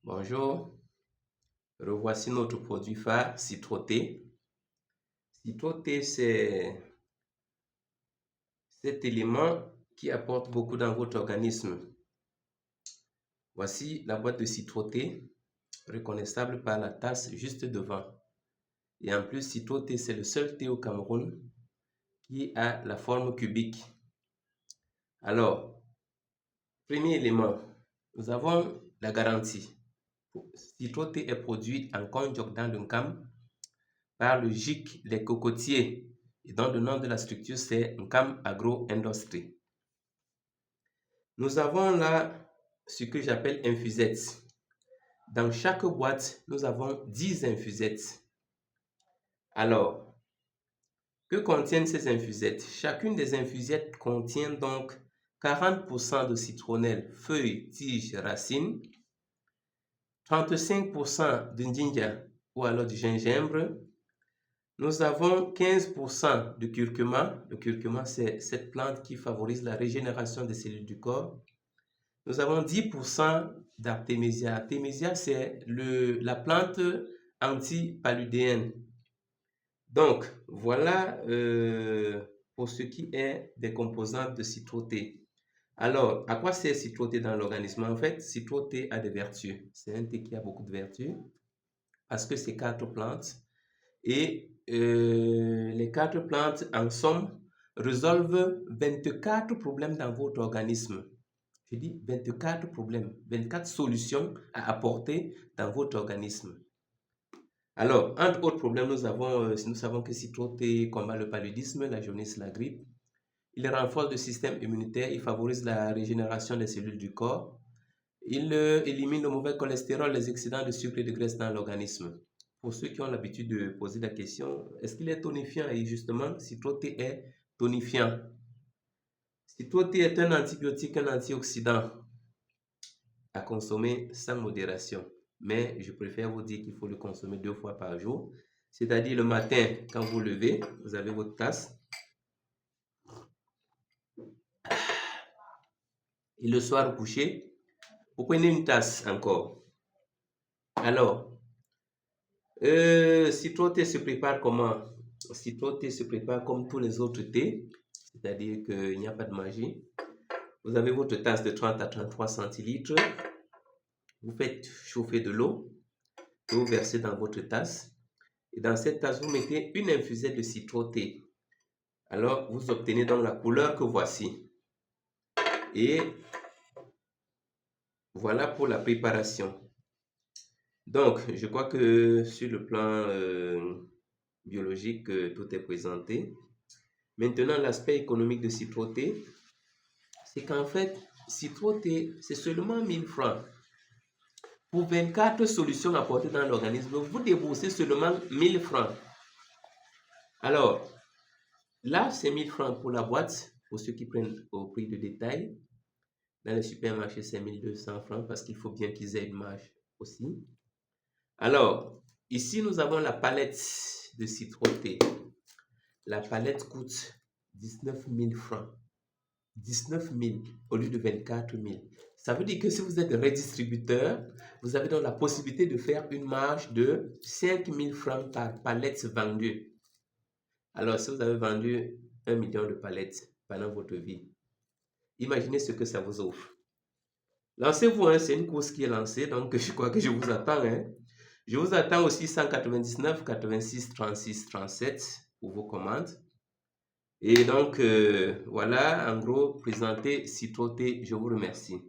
Bonjour, revoici notre produit phare, Citro-T. Citro-T, c'est cet élément qui apporte beaucoup dans votre organisme. Voici la boîte de Citro-T, reconnaissable par la tasse juste devant. Et en plus, Citro-T, c'est le seul thé au Cameroun qui a la forme cubique. Alors, premier élément, nous avons la garantie. Citro-T est produit en Konjac dans le Nkam par le GIC Les Cocotiers, et dont le nom de la structure c'est Nkam Agro Industry. Nous avons là ce que j'appelle infusettes. Dans chaque boîte, nous avons 10 infusettes. Alors, que contiennent ces infusettes? Chacune des infusettes contient donc 40% de citronnelle, feuilles, tiges, racines, 35% de ginger ou alors du gingembre. Nous avons 15% de curcuma. Le curcuma, c'est cette plante qui favorise la régénération des cellules du corps. Nous avons 10% d'artémisia. Artémisia, c'est la plante antipaludéenne. Donc, voilà pour ce qui est des composantes de Citro-T. Alors, à quoi sert Citro-T dans l'organisme? En fait, Citro-T a des vertus. C'est un thé qui a beaucoup de vertus parce que c'est 4 plantes. Et les 4 plantes, en somme, résolvent 24 problèmes dans votre organisme. Je dis 24 problèmes, 24 solutions à apporter dans votre organisme. Alors, entre autres problèmes, nous savons que Citro-T combat le paludisme, la jaunisse, la grippe. Il renforce le système immunitaire, il favorise la régénération des cellules du corps. Il élimine le mauvais cholestérol, les excédents de sucre et de graisse dans l'organisme. Pour ceux qui ont l'habitude de poser la question, est-ce qu'il est tonifiant? Et justement, Citro-T est tonifiant. Citro-T est un antibiotique, un antioxydant à consommer sans modération. Mais je préfère vous dire qu'il faut le consommer 2 fois par jour. C'est-à-dire le matin, quand vous levez, vous avez votre tasse. Et le soir au coucher, vous prenez une tasse encore. Alors, Citro-T se prépare comment? Citro-T se prépare comme tous les autres thés, c'est-à-dire qu'il n'y a pas de magie. Vous avez votre tasse de 30 à 33 centilitres. Vous faites chauffer de l'eau que vous versez dans votre tasse. Et dans cette tasse, vous mettez une infusette de Citro-T. Alors, vous obtenez donc la couleur que voici. Et voilà pour la préparation. Donc, je crois que sur le plan biologique, tout est présenté. Maintenant, l'aspect économique de Citro-T, c'est qu'en fait, Citro-T, c'est seulement 1000 francs. Pour 24 solutions apportées dans l'organisme, vous déboursez seulement 1000 francs. Alors, là, c'est 1000 francs pour la boîte, pour ceux qui prennent au prix de détail. Dans les supermarchés, c'est 1200 francs parce qu'il faut bien qu'ils aient une marge aussi. Alors, ici, nous avons la palette de Citro-T. La palette coûte 19 000 francs. 19 000 au lieu de 24 000. Ça veut dire que si vous êtes redistributeur, vous avez donc la possibilité de faire une marge de 5 000 francs par palette vendue. Alors, si vous avez vendu 1 million de palettes pendant votre vie, imaginez ce que ça vous offre. Lancez-vous, hein, c'est une course qui est lancée, donc je crois que je vous attends. Hein. Je vous attends aussi 199 86 36 37 pour vos commandes. Et donc, voilà, en gros, présenté Citro-T. Je vous remercie.